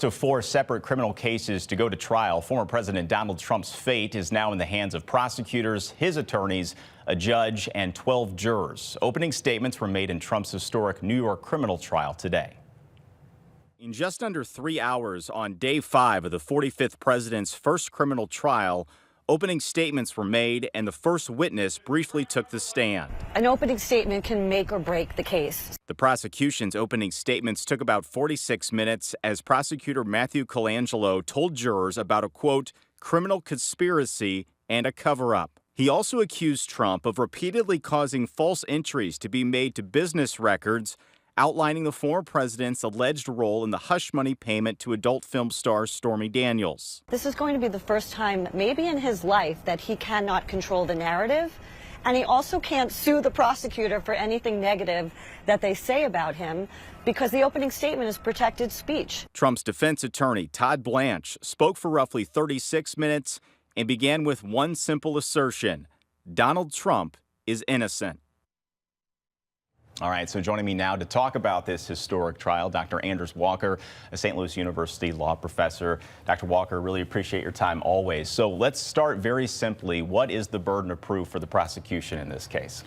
So 4 separate criminal cases to go to trial. Former President Donald Trump's fate is now in the hands of prosecutors, his attorneys, a judge, and 12 jurors. Opening statements were made in Trump's historic New York criminal trial today. In just under 3 hours on day 5 of the 45th president's first criminal trial, opening statements were made and the first witness briefly took the stand. An opening statement can make or break the case. The prosecution's opening statements took about 46 minutes as prosecutor Matthew Colangelo told jurors about a, quote, criminal conspiracy and a cover-up. He also accused Trump of repeatedly causing false entries to be made to business records, outlining the former president's alleged role in the hush money payment to adult film star Stormy Daniels. This is going to be the first time, maybe in his life, that he cannot control the narrative, and he also can't sue the prosecutor for anything negative that they say about him, because the opening statement is protected speech. Trump's defense attorney, Todd Blanche, spoke for roughly 36 minutes and began with one simple assertion: Donald Trump is innocent. All right, so joining me now to talk about this historic trial, Dr. Anders Walker, a St. Louis University law professor. Dr. Walker, really appreciate your time always. So let's start very simply. What is the burden of proof for the prosecution in this case?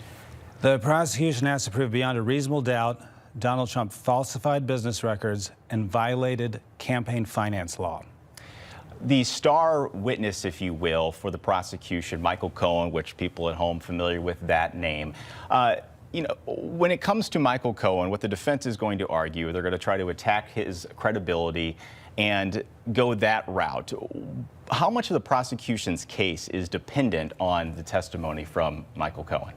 The prosecution has to prove beyond a reasonable doubt Donald Trump falsified business records and violated campaign finance law. The star witness, if you will, for the prosecution, Michael Cohen, which people at home familiar with that name, you know, when it comes to Michael Cohen, what the defense is going to argue, they're going to try to attack his credibility and go that route. How much of the prosecution's case is dependent on the testimony from Michael Cohen?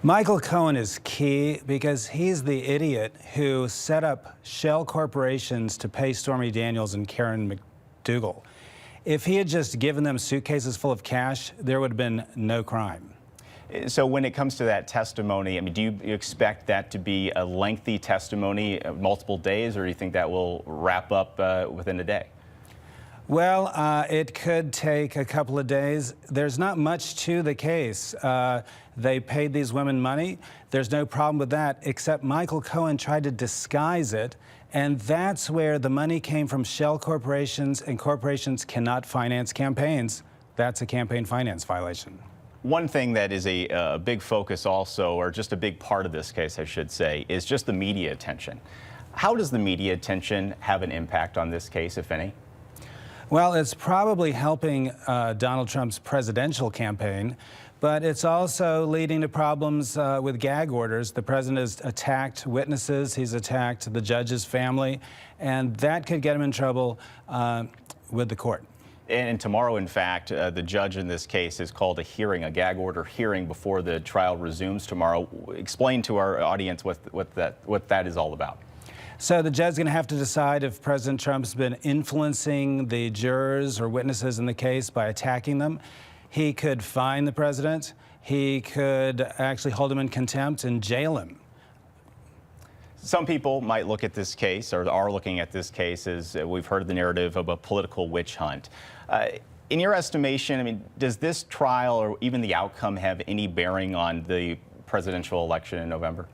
Michael Cohen is key because he's the idiot who set up shell corporations to pay Stormy Daniels and Karen McDougal. If he had just given them suitcases full of cash, there would have been no crime. So when it comes to that testimony, I mean, do you expect that to be a lengthy testimony, multiple days, or do you think that will wrap up within a day? Well, it could take a couple of days. There's not much to the case. They paid these women money. There's no problem with that, except Michael Cohen tried to disguise it, and that's where the money came from shell corporations, and corporations cannot finance campaigns. That's a campaign finance violation. One thing that is a big focus also, or just a big part of this case, I should say, is just the media attention. How does the media attention have an impact on this case, if any? Well, it's probably helping Donald Trump's presidential campaign, but it's also leading to problems with gag orders. The president has attacked witnesses, he's attacked the judge's family, and that could get him in trouble with the court. And tomorrow, in fact, the judge in this case has called a hearing, a gag order hearing, before the trial resumes tomorrow. Explain to our audience what that is all about. So the judge is going to have to decide if President Trump's been influencing the jurors or witnesses in the case by attacking them. He could fine the president. He could actually hold him in contempt and jail him. Some people might look at this case, or are looking at this case, as we've heard the narrative of a political witch hunt. In your estimation, I mean, does this trial or even the outcome have any bearing on the presidential election in November?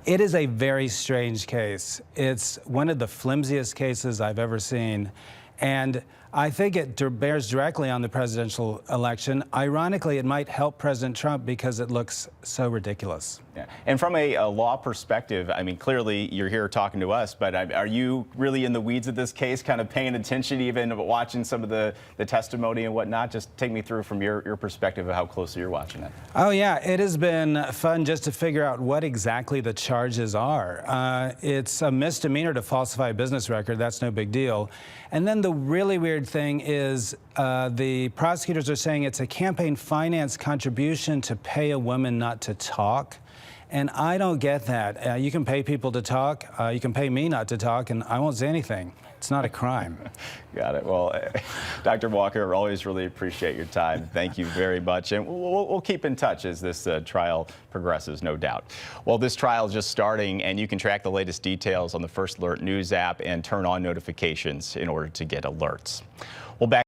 It is a very strange case. It's one of the flimsiest cases I've ever seen. And I think it bears directly on the presidential election. Ironically, it might help President Trump because it looks so ridiculous. Yeah. And from a law perspective, I mean, clearly you're here talking to us, but are you really in the weeds of this case, kind of paying attention, even watching some of the testimony and whatnot? Just take me through from your perspective of how closely you're watching it. Oh, yeah. It has been fun just to figure out what exactly the charges are. It's a misdemeanor to falsify a business record. That's no big deal. And then the really weird thing is the prosecutors are saying it's a campaign finance contribution to pay a woman not to talk. And I don't get that. You can pay people to talk. You can pay me not to talk, and I won't say anything. It's not a crime. Got it. Well, Dr. Walker, always really appreciate your time. Thank you very much. And we'll keep in touch as this trial progresses, no doubt. Well, this trial is just starting, and you can track the latest details on the First Alert News app and turn on notifications in order to get alerts. Well, back